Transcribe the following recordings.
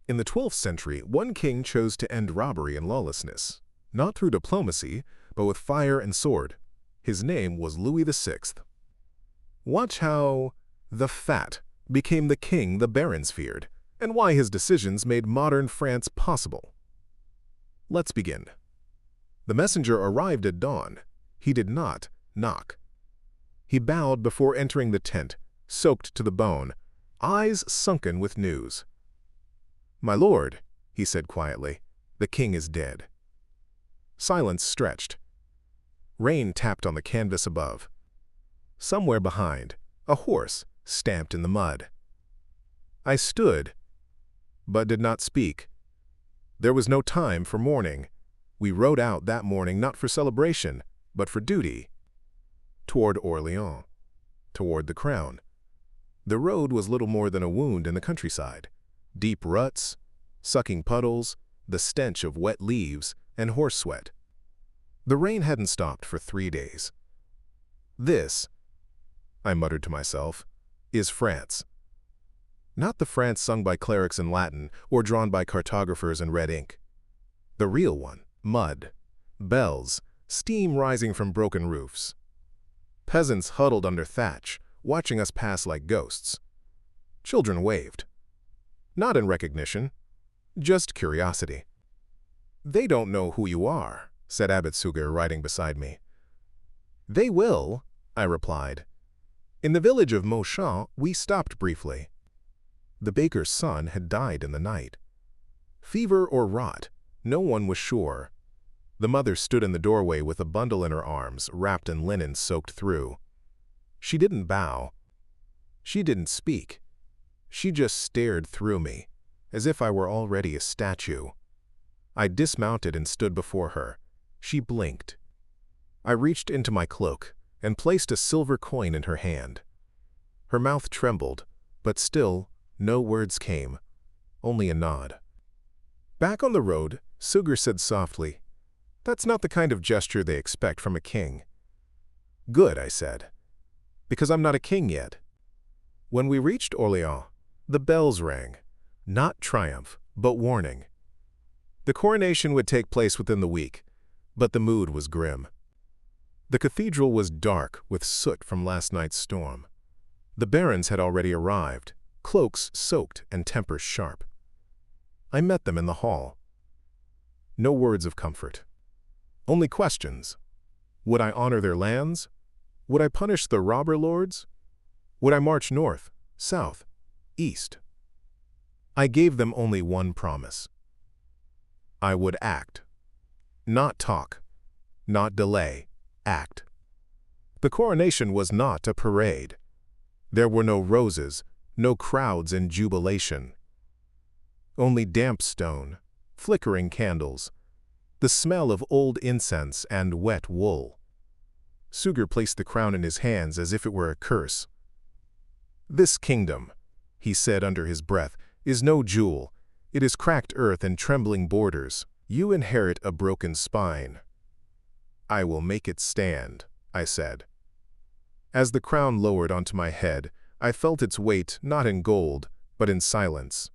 In the 12th century, one king chose to end robbery and lawlessness, not through diplomacy, but with fire and sword. His name was Louis VI. Watch how the fat became the king the barons feared, and why his decisions made modern France possible. Let's begin. The messenger arrived at dawn. He did not knock. He bowed before entering the tent, soaked to the bone, eyes sunken with news. "My lord," he said quietly, "the king is dead." Silence stretched. Rain tapped on the canvas above. Somewhere behind, a horse stamped in the mud. I stood, but did not speak. There was no time for mourning. We rode out that morning not for celebration, but for duty. Toward Orléans, toward the crown. The road was little more than a wound in the countryside. Deep ruts, sucking puddles, the stench of wet leaves, and horse sweat. The rain hadn't stopped for 3 days. This, I muttered to myself, is France. Not the France sung by clerics in Latin or drawn by cartographers in red ink. The real one, mud, bells, steam rising from broken roofs. Peasants huddled under thatch, watching us pass like ghosts. Children waved. Not in recognition, just curiosity. "They don't know who you are," said Abbot Suger, riding beside me. "They will," I replied. "In the village of Mauchamp, we stopped briefly. The baker's son had died in the night. Fever or rot, no one was sure. The mother stood in the doorway with a bundle in her arms, wrapped in linen soaked through. She didn't bow. She didn't speak. She just stared through me, as if I were already a statue. I dismounted and stood before her. She blinked. I reached into my cloak and placed a silver coin in her hand. Her mouth trembled, but still no words came, only a nod. Back on the road, Suger said softly, "That's not the kind of gesture they expect from a king." "Good," I said, "because I'm not a king yet." When we reached Orléans, the bells rang, not triumph, but warning. The coronation would take place within the week, but the mood was grim. The cathedral was dark with soot from last night's storm. The barons had already arrived, cloaks soaked and tempers sharp. I met them in the hall. No words of comfort. Only questions. Would I honor their lands? Would I punish the robber lords? Would I march north, south, east? I gave them only one promise. I would act. Not talk. Not delay. Act. The coronation was not a parade. There were no roses, no crowds in jubilation. Only damp stone, flickering candles, the smell of old incense and wet wool. Suger placed the crown in his hands as if it were a curse. "This kingdom," he said under his breath, "is no jewel. It is cracked earth and trembling borders. You inherit a broken spine." "I will make it stand," I said. As the crown lowered onto my head, I felt its weight not in gold, but in silence.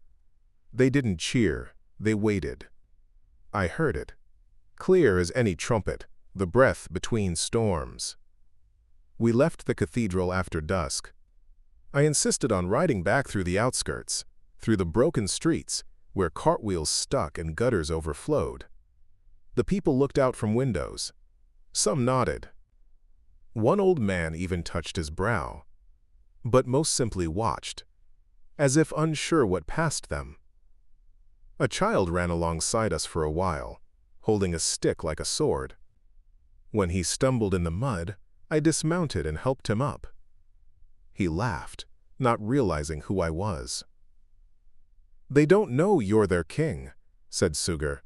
They didn't cheer, they waited. I heard it, clear as any trumpet, the breath between storms. We left the cathedral after dusk. I insisted on riding back through the outskirts, through the broken streets, where cartwheels stuck and gutters overflowed. The people looked out from windows. Some nodded. One old man even touched his brow, but most simply watched, as if unsure what passed them. A child ran alongside us for a while, holding a stick like a sword. When he stumbled in the mud, I dismounted and helped him up. He laughed, not realizing who I was. "They don't know you're their king," said Suger.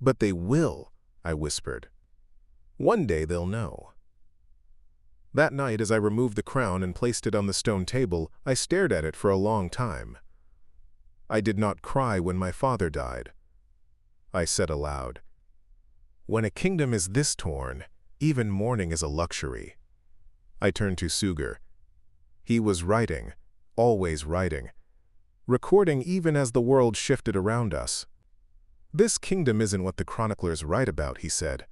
"But they will," I whispered. "One day they'll know." That night, as I removed the crown and placed it on the stone table, I stared at it for a long time. I did not cry when my father died. I said aloud, "When a kingdom is this torn, even mourning is a luxury." I turned to Suger. He was writing, always writing. recording even as the world shifted around us. "This kingdom isn't what the chroniclers write about," he said.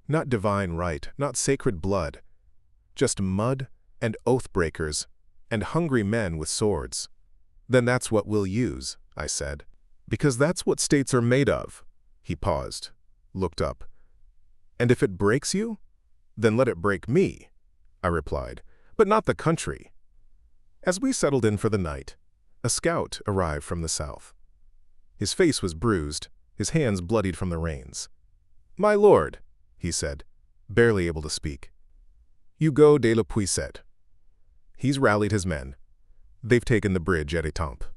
"Not divine right, not sacred blood. Just mud and oath-breakers and hungry men with swords." "Then that's what we'll use," I said. "Because that's what states are made of." He paused, looked up. "And if it breaks you, then let it break me," I replied, "but not the country." As we settled in for the night, a scout arrived from the south. His face was bruised, his hands bloodied from the reins. "My lord," he said, barely able to speak. "Hugo de la Puisette. He's rallied his men. They've taken the bridge at Étampes."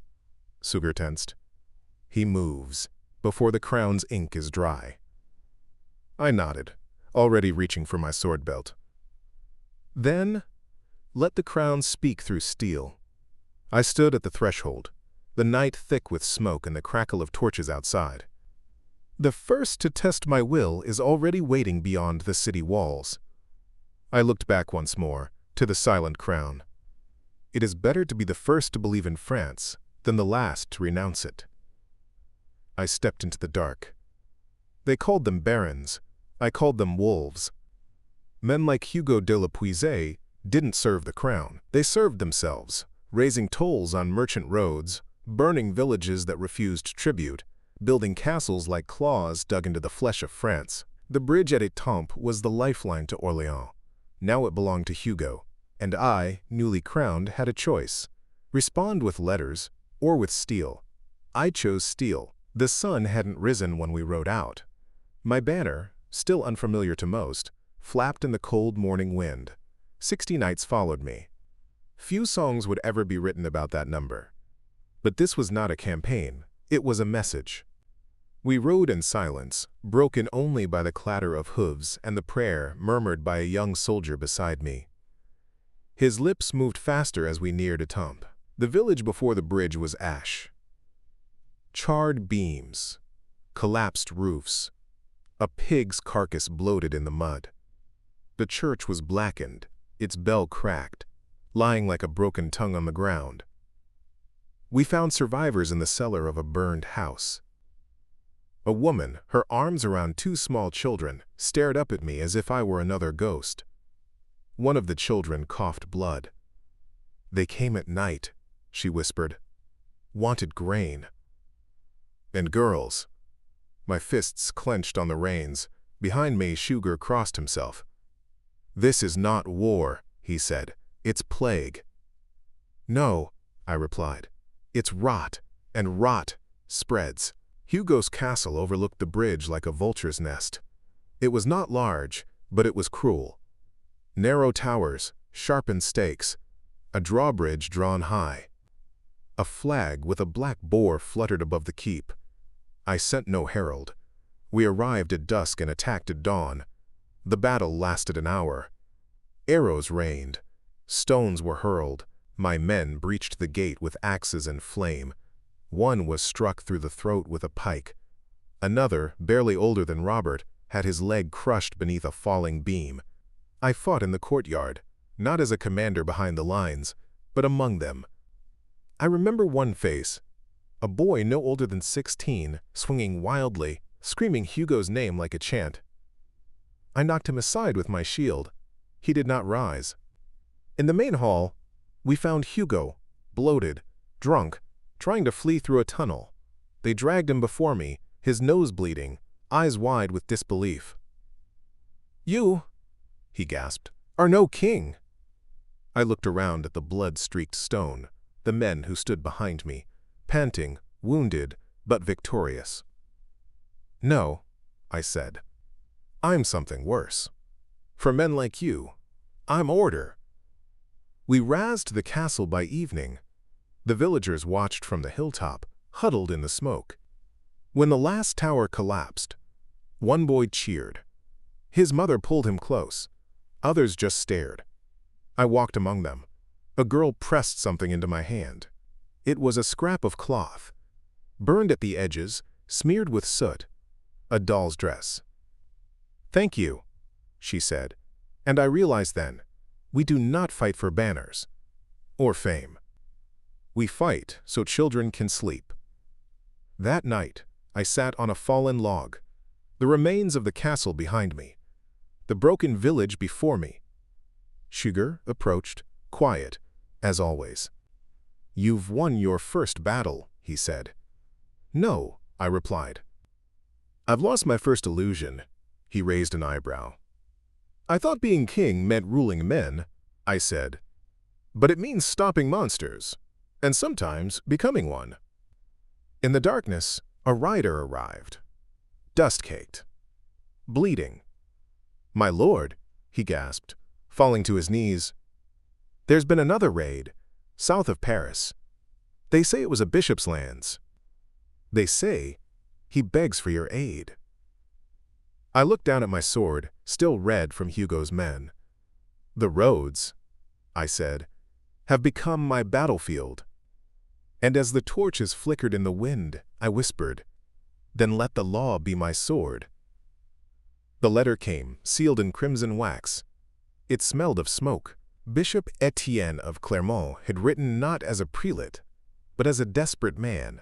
Sugar tensed. "He moves before the crown's ink is dry." I nodded, already reaching for my sword belt. "Then, let the crown speak through steel." I stood at the threshold, the night thick with smoke and the crackle of torches outside. "The first to test my will is already waiting beyond the city walls." I looked back once more, to the silent crown. It is better to be the first to believe in France than the last to renounce it. I stepped into the dark. They called them barons. I called them wolves. Men like Hugo de la Puisette didn't serve the crown. They served themselves, raising tolls on merchant roads, burning villages that refused tribute, building castles like claws dug into the flesh of France. The bridge at Étampes was the lifeline to Orléans. Now it belonged to Hugo, and I, newly crowned, had a choice: respond with letters or with steel. I chose steel. The sun hadn't risen when we rode out. My banner, still unfamiliar to most, flapped in the cold morning wind. 60 knights followed me. Few songs would ever be written about that number. But this was not a campaign, it was a message. We rode in silence, broken only by the clatter of hooves and the prayer murmured by a young soldier beside me. His lips moved faster as we neared Étampes. The village before the bridge was ash. Charred beams, collapsed roofs, a pig's carcass bloated in the mud. The church was blackened, its bell cracked, lying like a broken tongue on the ground. We found survivors in the cellar of a burned house. A woman, her arms around 2 small children, stared up at me as if I were another ghost. One of the children coughed blood. "They came at night," she whispered. "Wanted grain." "And girls." My fists clenched on the reins. Behind me, Sugar crossed himself. "This is not war," he said. "It's plague." "No," I replied. "It's rot, and rot spreads." Hugo's castle overlooked the bridge like a vulture's nest. It was not large, but it was cruel. Narrow towers, sharpened stakes, a drawbridge drawn high. A flag with a black boar fluttered above the keep. I sent no herald. We arrived at dusk and attacked at dawn. The battle lasted an hour. Arrows rained. Stones were hurled. My men breached the gate with axes and flame. One was struck through the throat with a pike. Another, barely older than Robert, had his leg crushed beneath a falling beam. I fought in the courtyard, not as a commander behind the lines, but among them. I remember one face, a boy no older than 16, swinging wildly, screaming Hugo's name like a chant. I knocked him aside with my shield. He did not rise. In the main hall, we found Hugo, bloated, drunk, trying to flee through a tunnel. They dragged him before me, his nose bleeding, eyes wide with disbelief. "You," he gasped, "are no king." I looked around at the blood-streaked stone, the men who stood behind me, panting, wounded, but victorious. "No," I said. "I'm something worse. For men like you, I'm order." We razed the castle by evening. The villagers watched from the hilltop, huddled in the smoke. When the last tower collapsed, one boy cheered. His mother pulled him close. Others just stared. I walked among them. A girl pressed something into my hand. It was a scrap of cloth, burned at the edges, smeared with soot, a doll's dress. "Thank you," she said, and I realized then, we do not fight for banners or fame. We fight so children can sleep. That night, I sat on a fallen log, the remains of the castle behind me, the broken village before me. Sugar approached, quiet, as always. "You've won your first battle," he said. "No," I replied. "I've lost my first illusion." He raised an eyebrow. "I thought being king meant ruling men," I said. "But it means stopping monsters, and sometimes becoming one." In the darkness, a rider arrived, dust-caked, bleeding. "My lord," he gasped, falling to his knees. "There's been another raid, south of Paris. They say it was a bishop's lands. They say he begs for your aid." I looked down at my sword, still red from Hugo's men. "The roads," I said, "have become my battlefield." And as the torches flickered in the wind, I whispered, "Then let the law be my sword." The letter came, sealed in crimson wax. It smelled of smoke. Bishop Etienne of Clermont had written not as a prelate, but as a desperate man.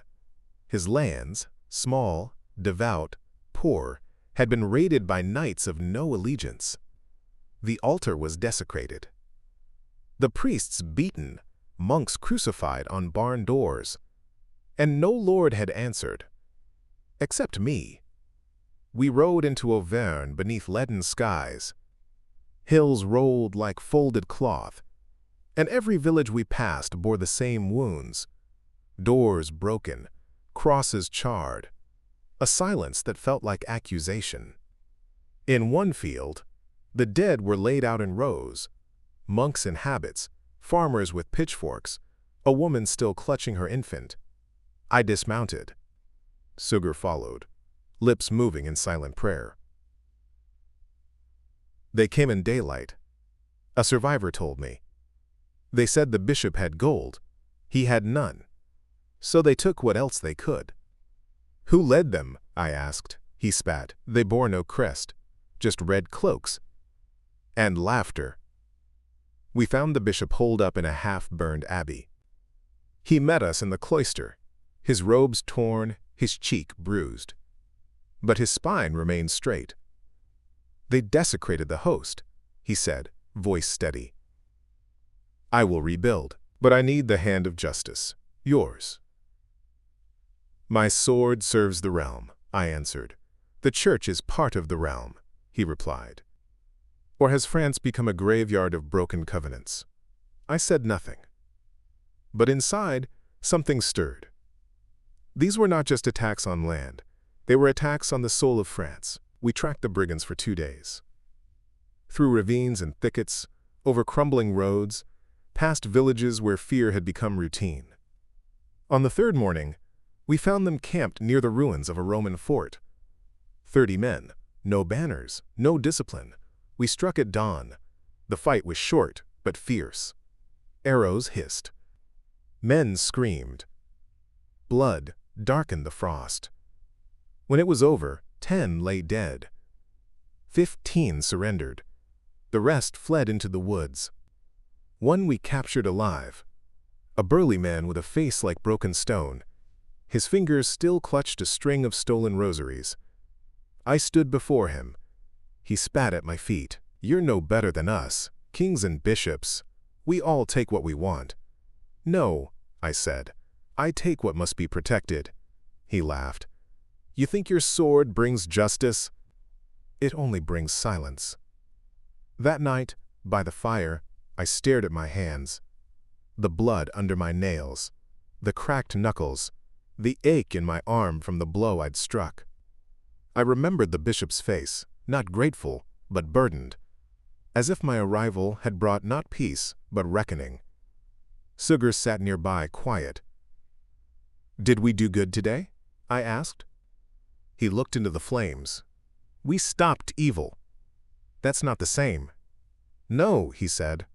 His lands, small, devout, poor, had been raided by knights of no allegiance. The altar was desecrated. The priests beaten, monks crucified on barn doors. And no lord had answered. Except me. We rode into Auvergne beneath leaden skies. Hills rolled like folded cloth, and every village we passed bore the same wounds. Doors broken, crosses charred, a silence that felt like accusation. In one field, the dead were laid out in rows, monks in habits, farmers with pitchforks, a woman still clutching her infant. I dismounted. Sugar followed, lips moving in silent prayer. They came in daylight. A survivor told me. They said the bishop had gold. He had none. So they took what else they could. "Who led them?" I asked. He spat. "They bore no crest, just red cloaks." And laughter. We found the bishop holed up in a half-burned abbey. He met us in the cloister, his robes torn, his cheek bruised. But his spine remained straight. "They desecrated the host," he said, voice steady. "I will rebuild, but I need the hand of justice, yours." "My sword serves the realm," I answered. "The church is part of the realm," he replied. "Or has France become a graveyard of broken covenants?" I said nothing. But inside, something stirred. These were not just attacks on land. They were attacks on the soul of France. We tracked the brigands for 2 days. Through ravines and thickets, over crumbling roads, past villages where fear had become routine. On the third morning, we found them camped near the ruins of a Roman fort. 30 men, no banners, no discipline. We struck at dawn. The fight was short, but fierce. Arrows hissed. Men screamed. Blood darkened the frost. When it was over, 10 lay dead. 15 surrendered. The rest fled into the woods. One we captured alive. A burly man with a face like broken stone. His fingers still clutched a string of stolen rosaries. I stood before him. He spat at my feet. "You're no better than us, kings and bishops. We all take what we want." "No," I said. "I take what must be protected." He laughed. "You think your sword brings justice? It only brings silence." That night, by the fire, I stared at my hands. The blood under my nails, the cracked knuckles, the ache in my arm from the blow I'd struck. I remembered the bishop's face, not grateful, but burdened, as if my arrival had brought not peace, but reckoning. Sugar sat nearby, quiet. "Did we do good today?" I asked. He looked into the flames. "We stopped evil." "That's not the same." "No," he said,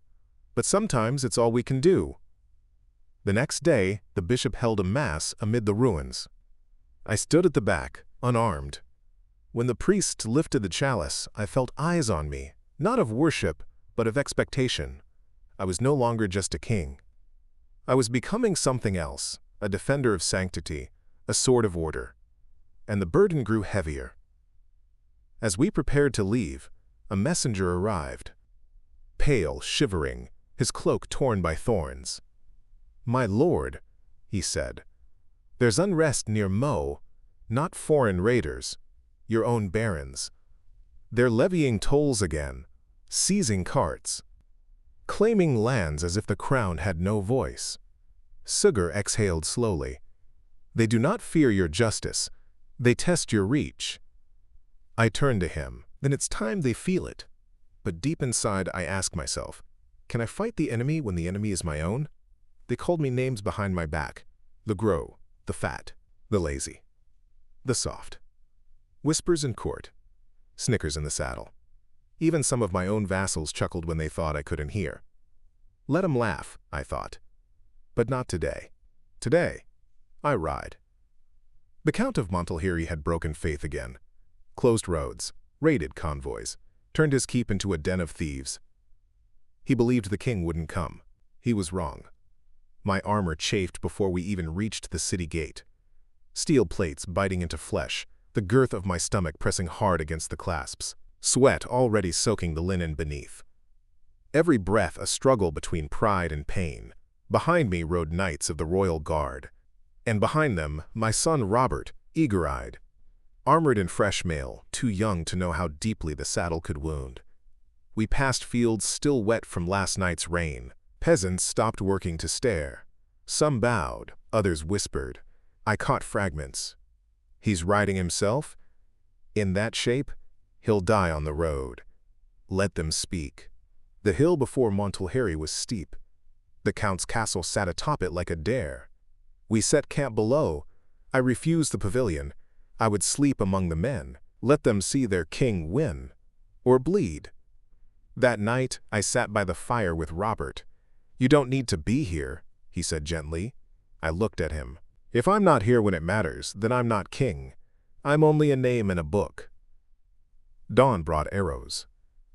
"but sometimes it's all we can do." The next day, the bishop held a mass amid the ruins. I stood at the back, unarmed. When the priest lifted the chalice, I felt eyes on me, not of worship, but of expectation. I was no longer just a king. I was becoming something else, a defender of sanctity, a sword of order. And the burden grew heavier. As we prepared to leave, a messenger arrived. Pale, shivering, his cloak torn by thorns. "My lord," he said, "there's unrest near Mo, not foreign raiders, your own barons. They're levying tolls again, seizing carts, claiming lands as if the crown had no voice." Sugar exhaled slowly. "They do not fear your justice. They test your reach." I turned to him. Then it's time they feel it. But deep inside, I ask myself, can I fight the enemy when the enemy is my own? They called me names behind my back. The gros, the fat, the lazy, the soft. Whispers in court, snickers in the saddle. Even some of my own vassals chuckled when they thought I couldn't hear. Let 'em laugh, I thought. But not today. Today, I ride. The Count of Montelheri had broken faith again. Closed roads, raided convoys, turned his keep into a den of thieves. He believed the king wouldn't come. He was wrong. My armor chafed before we even reached the city gate. Steel plates biting into flesh, the girth of my stomach pressing hard against the clasps, sweat already soaking the linen beneath. Every breath a struggle between pride and pain. Behind me rode knights of the royal guard, and behind them my son Robert, eager-eyed, armored in fresh mail, too young to know how deeply the saddle could wound. We passed fields still wet from last night's rain. Peasants stopped working to stare. Some bowed, others whispered. I caught fragments. He's riding himself? In that shape, he'll die on the road. Let them speak. The hill before Montelheri was steep. The Count's castle sat atop it like a dare. We set camp below. I refused the pavilion. I would sleep among the men. Let them see their king win. Or bleed. That night, I sat by the fire with Robert. "You don't need to be here," he said gently. I looked at him. "If I'm not here when it matters, then I'm not king. I'm only a name in a book." Dawn brought arrows.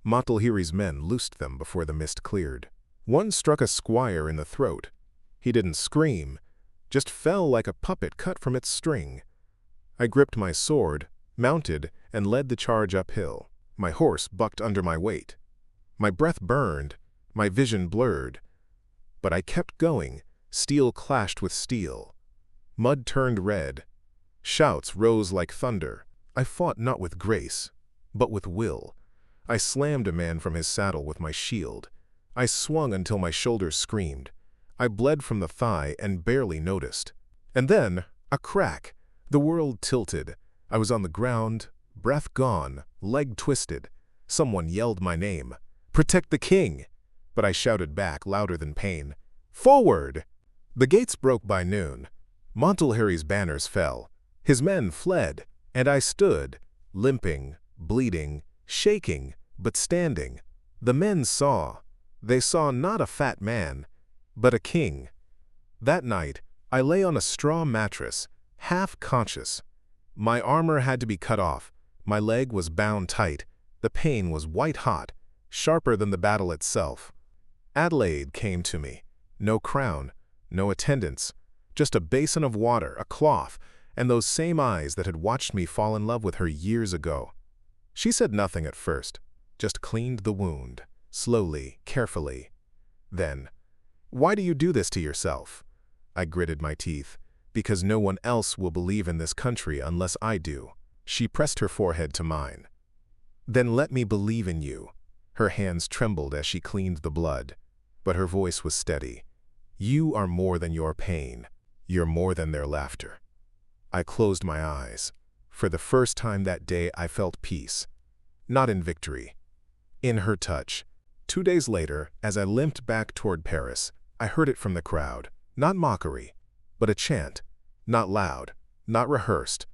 Montelheri's men loosed them before the mist cleared. One struck a squire in the throat. He didn't scream, just fell like a puppet cut from its string. I gripped my sword, mounted, and led the charge uphill. My horse bucked under my weight. My breath burned, my vision blurred. But I kept going. Steel clashed with steel. Mud turned red. Shouts rose like thunder. I fought not with grace, but with will. I slammed a man from his saddle with my shield. I swung until my shoulders screamed. I bled from the thigh and barely noticed. And then, a crack. The world tilted. I was on the ground, breath gone, leg twisted. Someone yelled my name. "Protect the king!" But I shouted back louder than pain. "Forward!" The gates broke by noon. Montelheri's banners fell. His men fled, and I stood, limping, bleeding, shaking, but standing. The men saw. They saw not a fat man, but a king. That night, I lay on a straw mattress, half conscious. My armor had to be cut off. My leg was bound tight. The pain was white-hot, sharper than the battle itself. Adelaide came to me. No crown, no attendants, just a basin of water, a cloth, and those same eyes that had watched me fall in love with her years ago. She said nothing at first, just cleaned the wound, slowly, carefully. Then, "Why do you do this to yourself?" I gritted my teeth. "Because no one else will believe in this country unless I do." She pressed her forehead to mine. "Then let me believe in you." Her hands trembled as she cleaned the blood, but her voice was steady. "You are more than your pain. You're more than their laughter." I closed my eyes. For the first time that day I felt peace. Not in victory. In her touch. 2 days later, as I limped back toward Paris, I heard it from the crowd. Not mockery, but a chant. Not loud, not rehearsed,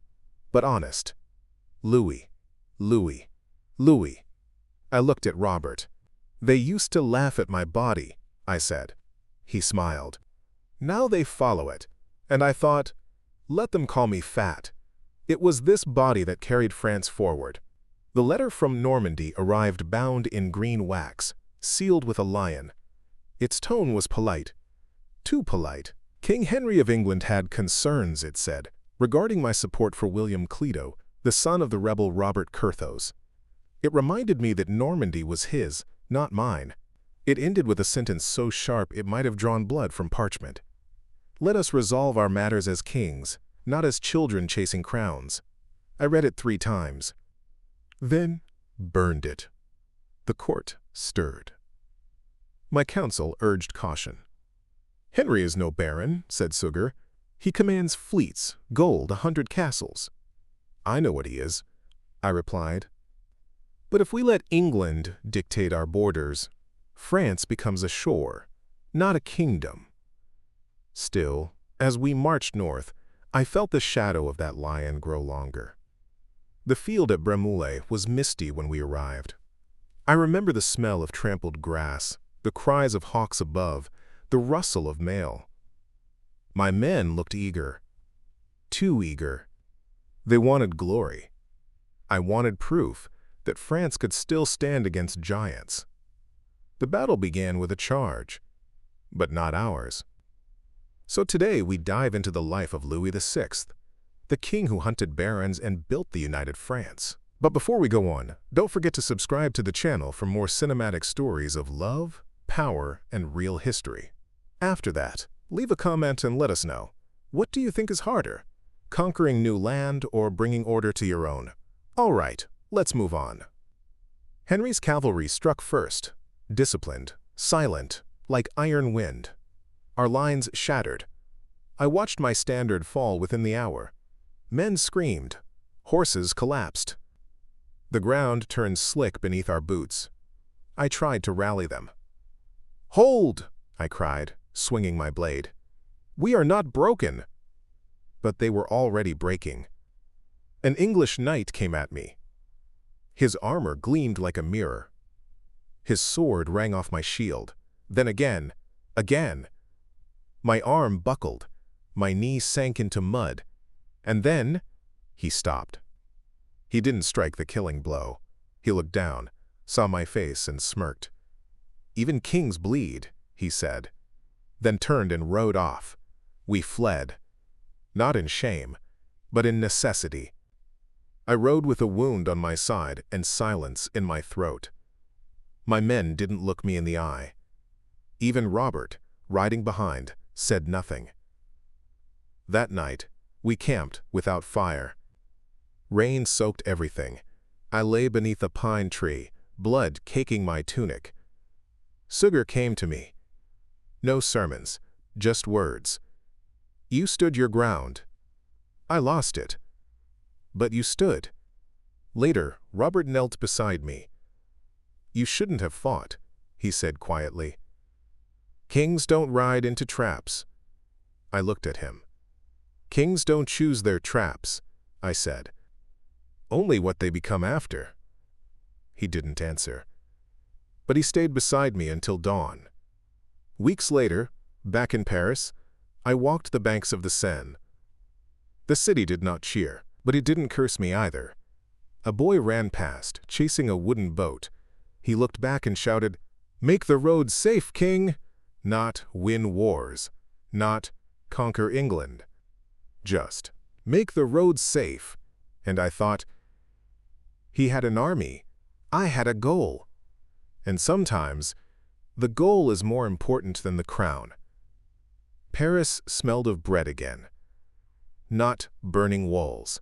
but honest. "Louis, Louis, Louis." I looked at Robert. "They used to laugh at my body," I said. He smiled. "Now they follow it." And I thought, let them call me fat. It was this body that carried France forward. The letter from Normandy arrived bound in green wax, sealed with a lion. Its tone was polite. Too polite. King Henry of England had concerns, it said, regarding my support for William Clito, the son of the rebel Robert Curthose. It reminded me that Normandy was his, not mine. It ended with a sentence so sharp it might have drawn blood from parchment. Let us resolve our matters as kings, not as children chasing crowns. I read it 3 times. Then burned it. The court stirred. My counsel urged caution. Henry is no baron, said Suger. He commands fleets, gold, 100 castles. I know what he is, I replied. But if we let England dictate our borders, France becomes a shore, not a kingdom. Still, as we marched north, I felt the shadow of that lion grow longer. The field at Bremoulay was misty when we arrived. I remember the smell of trampled grass, the cries of hawks above, the rustle of mail. My men looked eager, too eager. They wanted glory. I wanted proof that France could still stand against giants. The battle began with a charge, but not ours. So today we dive into the life of Louis VI, the king who hunted barons and built the united France. But before we go on, don't forget to subscribe to the channel for more cinematic stories of love, power, and real history. After that, leave a comment and let us know. What do you think is harder, conquering new land or bringing order to your own? All right, let's move on. Henry's cavalry struck first, disciplined, silent, like iron wind. Our lines shattered. I watched my standard fall within the hour. Men screamed. Horses collapsed. The ground turned slick beneath our boots. I tried to rally them. "Hold!" I cried, swinging my blade. "We are not broken." But they were already breaking. An English knight came at me. His armor gleamed like a mirror. His sword rang off my shield. Then again. My arm buckled. My knee sank into mud. And then he stopped. He didn't strike the killing blow. He looked down, saw my face, and smirked. "Even kings bleed," he said, then turned and rode off. We fled, not in shame, but in necessity. I rode with a wound on my side and silence in my throat. My men didn't look me in the eye. Even Robert, riding behind, said nothing. That night, we camped without fire. Rain soaked everything. I lay beneath a pine tree, blood caking my tunic. Suger came to me. No sermons, just words. "You stood your ground. I lost it. But you stood." Later, Robert knelt beside me. "You shouldn't have fought," he said quietly. "Kings don't ride into traps." I looked at him. "Kings don't choose their traps," I said. "Only what they become after." He didn't answer. But he stayed beside me until dawn. Weeks later, back in Paris, I walked the banks of the Seine. The city did not cheer, but it didn't curse me either. A boy ran past, chasing a wooden boat. He looked back and shouted, "Make the roads safe, King!" Not win wars, not conquer England. Just make the roads safe. And I thought, he had an army, I had a goal. And sometimes, the goal is more important than the crown. Paris smelled of bread again. Not burning walls.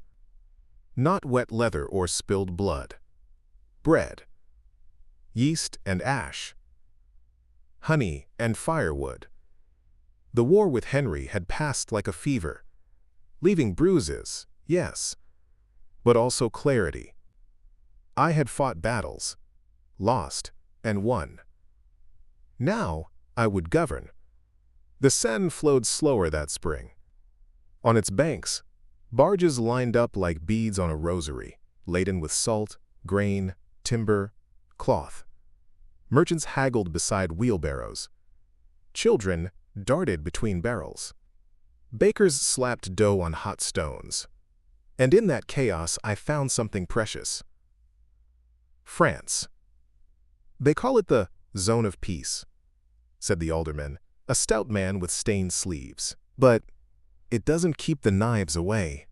Not wet leather or spilled blood. Bread. Yeast and ash. Honey and firewood. The war with Henry had passed like a fever, leaving bruises, yes, but also clarity. I had fought battles, lost, and won. Now I would govern. The Seine flowed slower that spring. On its banks, barges lined up like beads on a rosary, laden with salt, grain, timber, cloth. Merchants haggled beside wheelbarrows. Children darted between barrels. Bakers slapped dough on hot stones. And in that chaos I found something precious. France. "They call it the zone of peace," said the alderman, a stout man with stained sleeves. But it doesn't keep the knives away.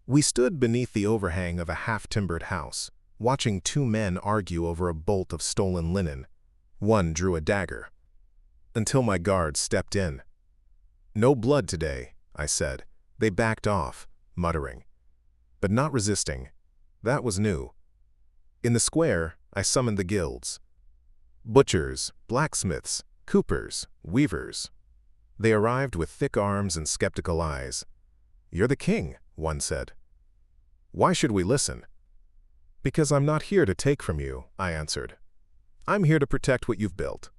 We stood beneath the overhang of a half-timbered house, watching two men argue over a bolt of stolen linen. One drew a dagger, until my guards stepped in. "No blood today," I said. They backed off, muttering, but not resisting. That was new. In the square, I summoned the guilds. Butchers, blacksmiths, coopers, weavers. They arrived with thick arms and skeptical eyes. "You're the king," one said. "Why should we listen?" "Because I'm not here to take from you," I answered. "I'm here to protect what you've built."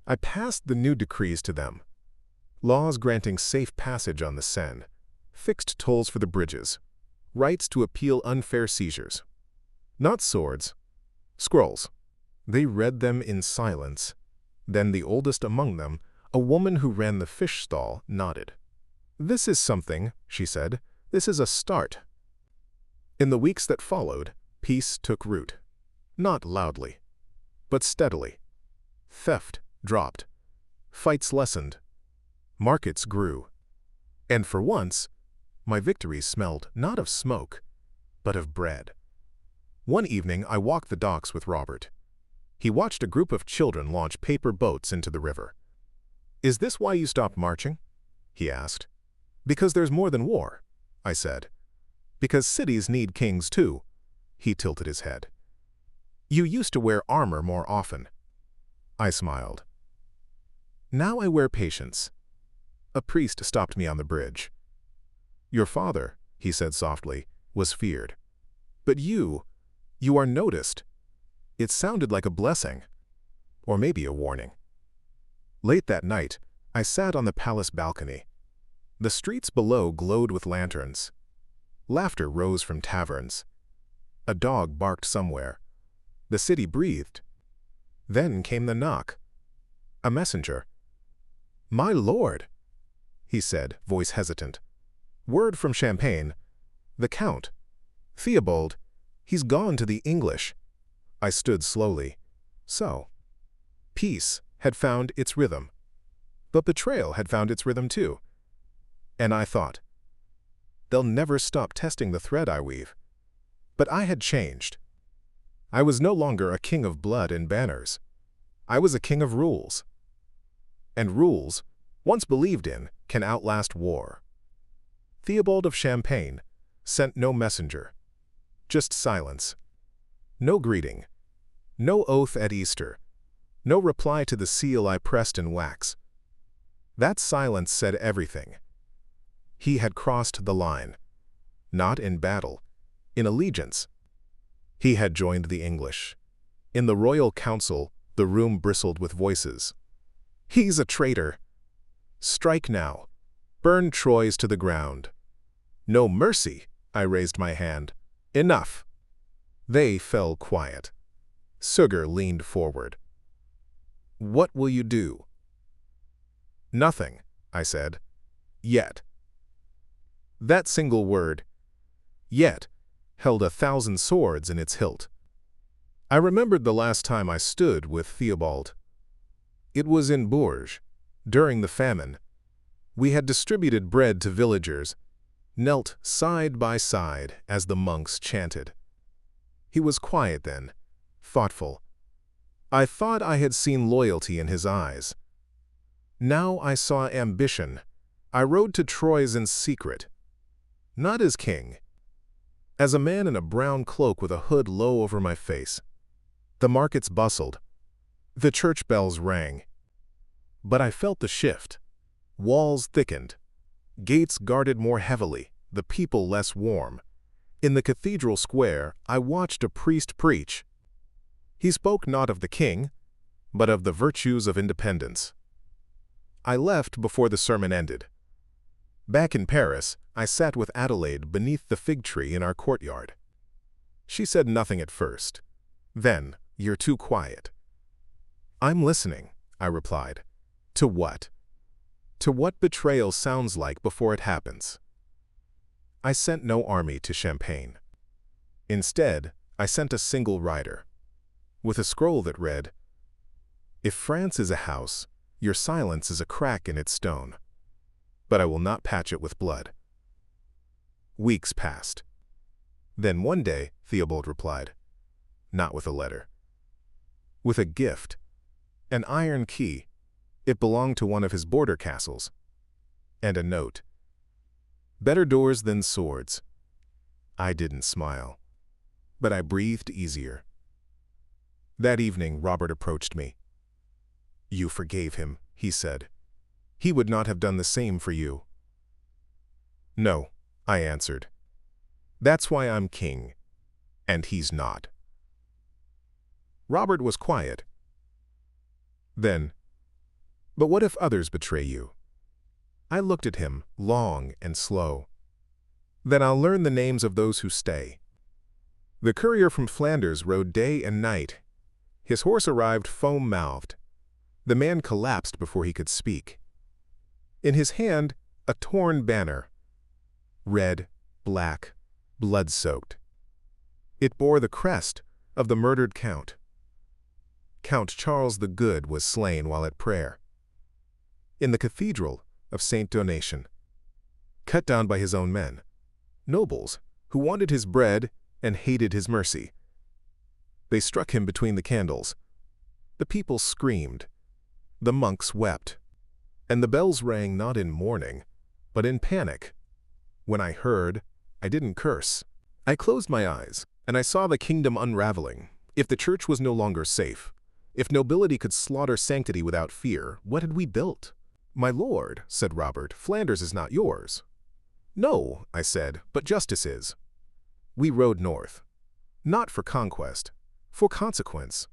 I passed the new decrees to them. Laws granting safe passage on the Seine, fixed tolls for the bridges, rights to appeal unfair seizures. Not swords, scrolls. They read them in silence. Then the oldest among them, a woman who ran the fish stall, nodded. "This is something," she said. "This is a start." In the weeks that followed, peace took root. Not loudly, but steadily. Theft dropped. Fights lessened. Markets grew. And for once, my victories smelled not of smoke, but of bread. One evening, I walked the docks with Robert. He watched a group of children launch paper boats into the river. "Is this why you stopped marching?" he asked. "Because there's more than war," I said. "Because cities need kings too." He tilted his head. "You used to wear armor more often." I smiled. "Now I wear patience." A priest stopped me on the bridge. "Your father," he said softly, "was feared. But you are noticed." It sounded like a blessing, or maybe a warning. Late that night, I sat on the palace balcony. The streets below glowed with lanterns. Laughter rose from taverns. A dog barked somewhere. The city breathed. Then came the knock. A messenger. "My lord," he said, voice hesitant. "Word from Champagne. The Count. Theobald. He's gone to the English." I stood slowly. So, peace had found its rhythm. But betrayal had found its rhythm too. And I thought, they'll never stop testing the thread I weave. But I had changed. I was no longer a king of blood and banners. I was a king of rules. And rules, once believed in, can outlast war. Theobald of Champagne sent no messenger, just silence. No greeting, no oath at Easter, no reply to the seal I pressed in wax. That silence said everything. He had crossed the line, not in battle, in allegiance. He had joined the English. In the royal council, the room bristled with voices. "He's a traitor. Strike now. Burn Troyes to the ground." "No mercy," I raised my hand. "Enough." They fell quiet. Sugar leaned forward. "What will you do?" "Nothing," I said. "Yet." That single word, "yet," held 1,000 swords in its hilt. I remembered the last time I stood with Theobald. It was in Bourges, during the famine. We had distributed bread to villagers, knelt side by side as the monks chanted. He was quiet then, thoughtful. I thought I had seen loyalty in his eyes. Now I saw ambition. I rode to Troyes in secret. Not as king. As a man in a brown cloak with a hood low over my face. The markets bustled. The church bells rang. But I felt the shift. Walls thickened. Gates guarded more heavily, the people less warm. In the cathedral square, I watched a priest preach. He spoke not of the king, but of the virtues of independence. I left before the sermon ended. Back in Paris, I sat with Adelaide beneath the fig tree in our courtyard. She said nothing at first. Then, "You're too quiet." "I'm listening," I replied. "To what?" "To what betrayal sounds like before it happens." I sent no army to Champagne. Instead, I sent a single rider, with a scroll that read, "If France is a house, Your silence is a crack in its stone. But I will not patch it with blood. Weeks passed. Then one day, Theobald replied, not with a letter. With a gift. An iron key. It belonged to one of his border castles. And a note. Better doors than swords. I didn't smile. But I breathed easier. That evening, Robert approached me. You forgave him, he said. He would not have done the same for you. No, I answered. That's why I'm king. And he's not. Robert was quiet. Then, but what if others betray you? I looked at him, long and slow. Then I'll learn the names of those who stay. The courier from Flanders rode day and night. His horse arrived foam-mouthed. The man collapsed before he could speak. In his hand, a torn banner. Red, black, blood-soaked. It bore the crest of the murdered count. Count Charles the Good was slain while at prayer. In the cathedral of Saint Donation. Cut down by his own men. Nobles who wanted his bread and hated his mercy. They struck him between the candles. The people screamed. The monks wept. And the bells rang not in mourning, but in panic. When I heard, I didn't curse. I closed my eyes, and I saw the kingdom unraveling. If the church was no longer safe, if nobility could slaughter sanctity without fear, what had we built? My lord, said Robert, Flanders is not yours. No, I said, but justice is. We rode north. Not for conquest, for consequence.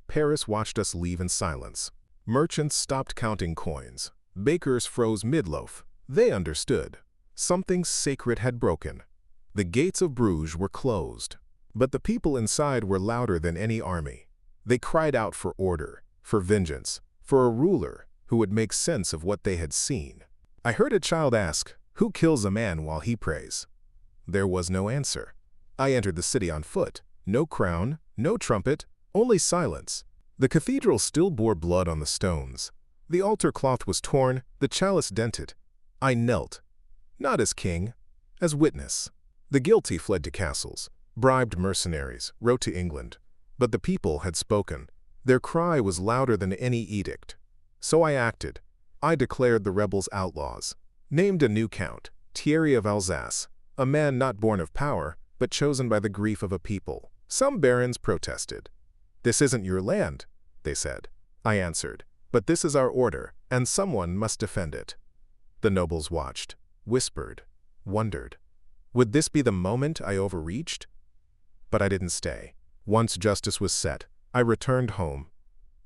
Paris watched us leave in silence. Merchants stopped counting coins. Bakers froze mid-loaf. They understood. Something sacred had broken. The gates of Bruges were closed. But the people inside were louder than any army. They cried out for order, for vengeance, for a ruler who would make sense of what they had seen. I heard a child ask, who kills a man while he prays? There was no answer. I entered the city on foot. No crown, no trumpet, only silence. The cathedral still bore blood on the stones. The altar cloth was torn, the chalice dented. I knelt, not as king, as witness. The guilty fled to castles, bribed mercenaries, wrote to England. But the people had spoken. Their cry was louder than any edict. So I acted. I declared the rebels outlaws. Named a new count, Thierry of Alsace, a man not born of power, but chosen by the grief of a people. Some barons protested. This isn't your land, they said. I answered, but this is our order, and someone must defend it. The nobles watched, whispered, wondered. Would this be the moment I overreached? But I didn't stay. Once justice was set, I returned home.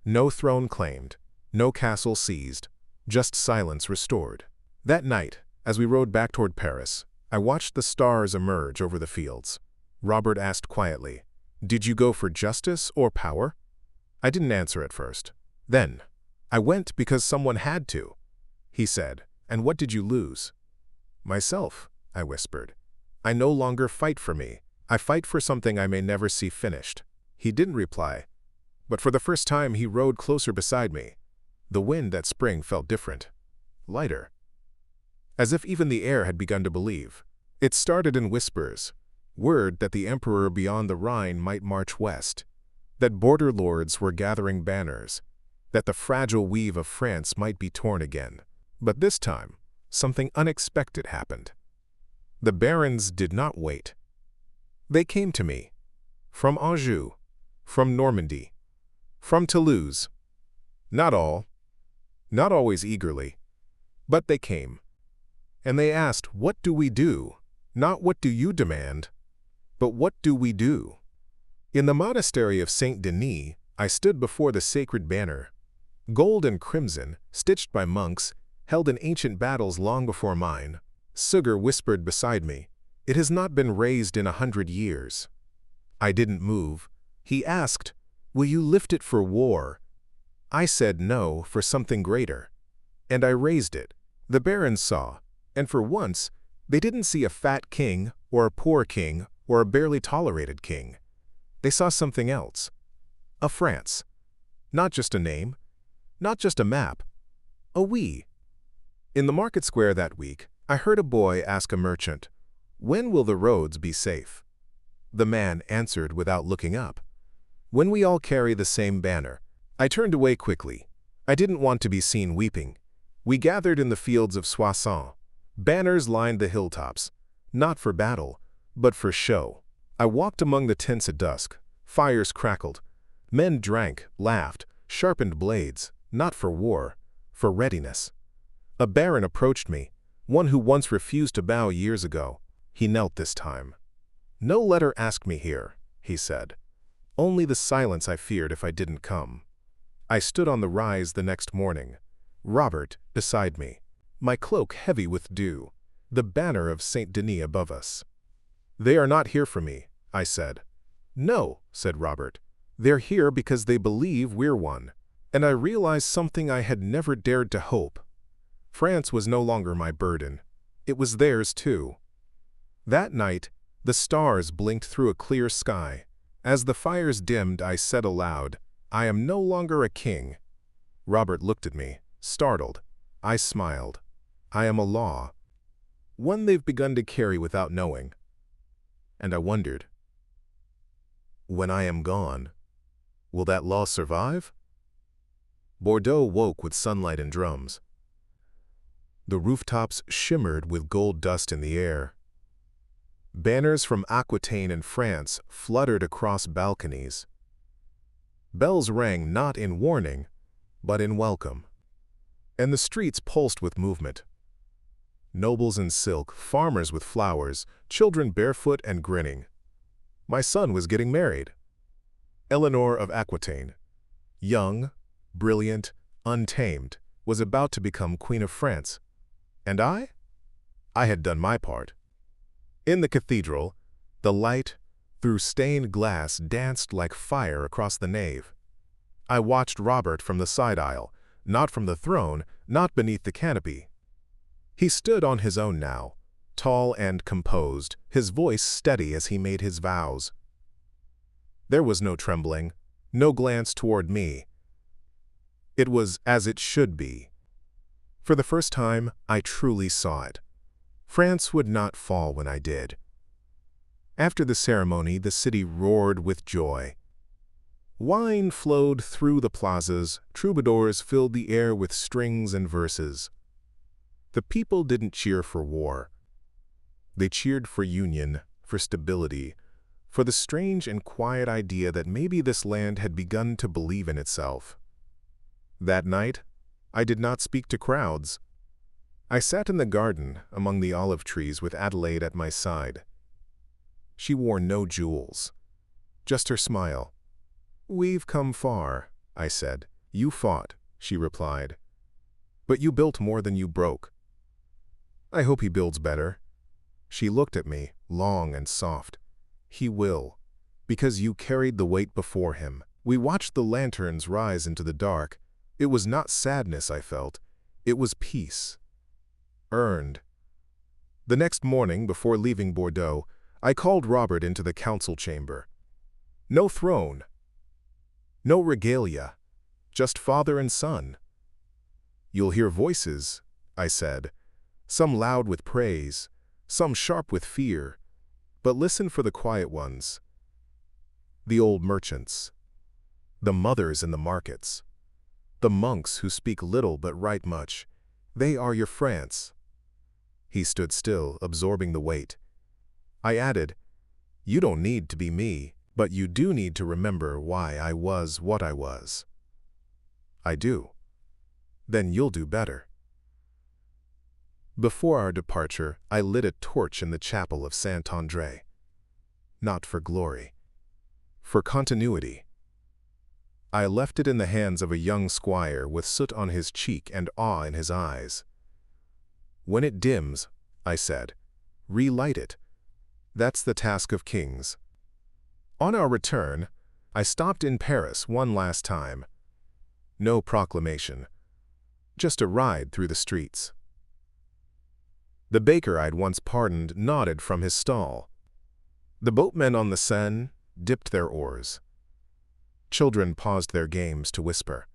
No throne claimed, no castle seized, just silence restored. That night, as we rode back toward Paris, I watched the stars emerge over the fields. Robert asked quietly, did you go for justice or power? I didn't answer at first. Then, I went because someone had to. He said, and what did you lose? Myself, I whispered. I no longer fight for me. I fight for something I may never see finished. He didn't reply, but for the first time he rode closer beside me. The wind that spring felt different, lighter, as if even the air had begun to believe. It started in whispers, word that the emperor beyond the Rhine might march west, that border lords were gathering banners, that the fragile weave of France might be torn again. But this time, something unexpected happened. The barons did not wait. They came to me, from Anjou, from Normandy, from Toulouse. Not all, not always eagerly, but they came. And they asked, what do we do? Not what do you demand, but what do we do? In the monastery of Saint Denis, I stood before the sacred banner. Gold and crimson, stitched by monks, held in ancient battles long before mine. Sugar whispered beside me, it has not been raised in 100 years. I didn't move. He asked, will you lift it for war? I said no, for something greater. And I raised it. The barons saw, and for once, they didn't see a fat king, or a poor king, or a barely tolerated king. They saw something else. A France. Not just a name, not just a map, a we. In the market square that week, I heard a boy ask a merchant, "When will the roads be safe?" The man answered without looking up, "When we all carry the same banner." I turned away quickly. I didn't want to be seen weeping. We gathered in the fields of Soissons. Banners lined the hilltops, not for battle, but for show. I walked among the tents at dusk. Fires crackled. Men drank, laughed, sharpened blades, not for war, for readiness. A baron approached me, one who once refused to bow years ago. He knelt this time. "No letter asked me here," he said. "Only the silence I feared if I didn't come." I stood on the rise the next morning, Robert beside me, my cloak heavy with dew, the banner of Saint Denis above us. "They are not here for me," I said. "No," said Robert. "They're here because they believe we're one." And I realized something I had never dared to hope. France was no longer my burden. It was theirs too. That night, the stars blinked through a clear sky. As the fires dimmed, I said aloud, "I am no longer a king." Robert looked at me, startled. I smiled. "I am a law. One they've begun to carry without knowing." And I wondered, when I am gone, will that law survive? Bordeaux woke with sunlight and drums. The rooftops shimmered with gold dust in the air. Banners from Aquitaine and France fluttered across balconies. Bells rang not in warning, but in welcome. And the streets pulsed with movement. Nobles in silk, farmers with flowers, children barefoot and grinning. My son was getting married. Eleanor of Aquitaine, young, brilliant, untamed, was about to become Queen of France. And I had done my part. In the cathedral, the light, through stained glass, danced like fire across the nave. I watched Robert from the side aisle, not from the throne, not beneath the canopy. He stood on his own now, tall and composed, his voice steady as he made his vows. There was no trembling, no glance toward me. It was as it should be. For the first time, I truly saw it. France would not fall when I did. After the ceremony, the city roared with joy. Wine flowed through the plazas, troubadours filled the air with strings and verses. The people didn't cheer for war. They cheered for union, for stability, for the strange and quiet idea that maybe this land had begun to believe in itself. That night, I did not speak to crowds. I sat in the garden among the olive trees with Adelaide at my side. She wore no jewels, just her smile. "We've come far," I said. "You fought," she replied. "But you built more than you broke." "I hope he builds better." She looked at me, long and soft. "He will, because you carried the weight before him." We watched the lanterns rise into the dark. It was not sadness I felt. It was peace. Earned. The next morning, before leaving Bordeaux, I called Robert into the council chamber. No throne, no regalia, just father and son. "You'll hear voices," I said, "some loud with praise, some sharp with fear, but listen for the quiet ones. The old merchants, the mothers in the markets, the monks who speak little but write much, they are your France." He stood still, absorbing the weight. I added, "You don't need to be me, but you do need to remember why I was what I was." "I do." "Then you'll do better." Before our departure, I lit a torch in the chapel of Saint-André. Not for glory, for continuity. I left it in the hands of a young squire with soot on his cheek and awe in his eyes. "When it dims," I said, "relight it. That's the task of kings." On our return, I stopped in Paris one last time. No proclamation, just a ride through the streets. The baker I'd once pardoned nodded from his stall. The boatmen on the Seine dipped their oars. Children paused their games to whisper.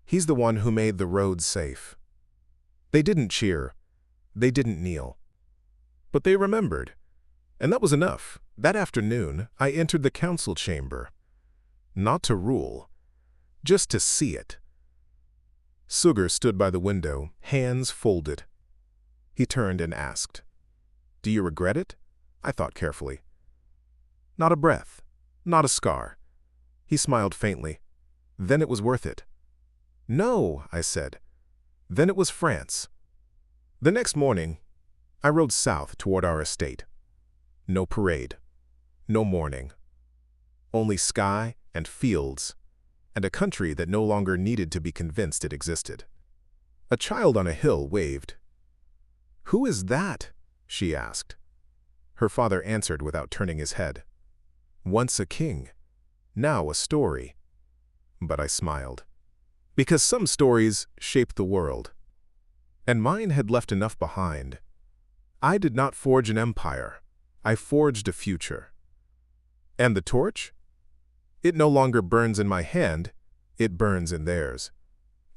He's the one who made the roads safe. They didn't cheer. They didn't kneel. But they remembered. And that was enough. That afternoon, I entered the council chamber. Not to rule, just to see it. Sugar stood by the window, hands folded. He turned and asked, "Do you regret it?" I thought carefully. Not a breath, not a scar. He smiled faintly. Then it was worth it. No, I said. Then it was France. The next morning, I rode south toward our estate. No parade, no mourning. Only sky and fields, and a country that no longer needed to be convinced it existed. A child on a hill waved. "Who is that?" she asked. Her father answered without turning his head. "Once a king, now a story." But I smiled. Because some stories shape the world. And mine had left enough behind. I did not forge an empire. I forged a future. And the torch? It no longer burns in my hand, it burns in theirs.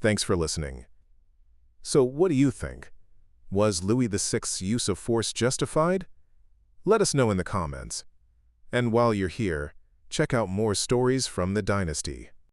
Thanks for listening. So what do you think? Was Louis VI's use of force justified? Let us know in the comments. And while you're here, check out more stories from the dynasty.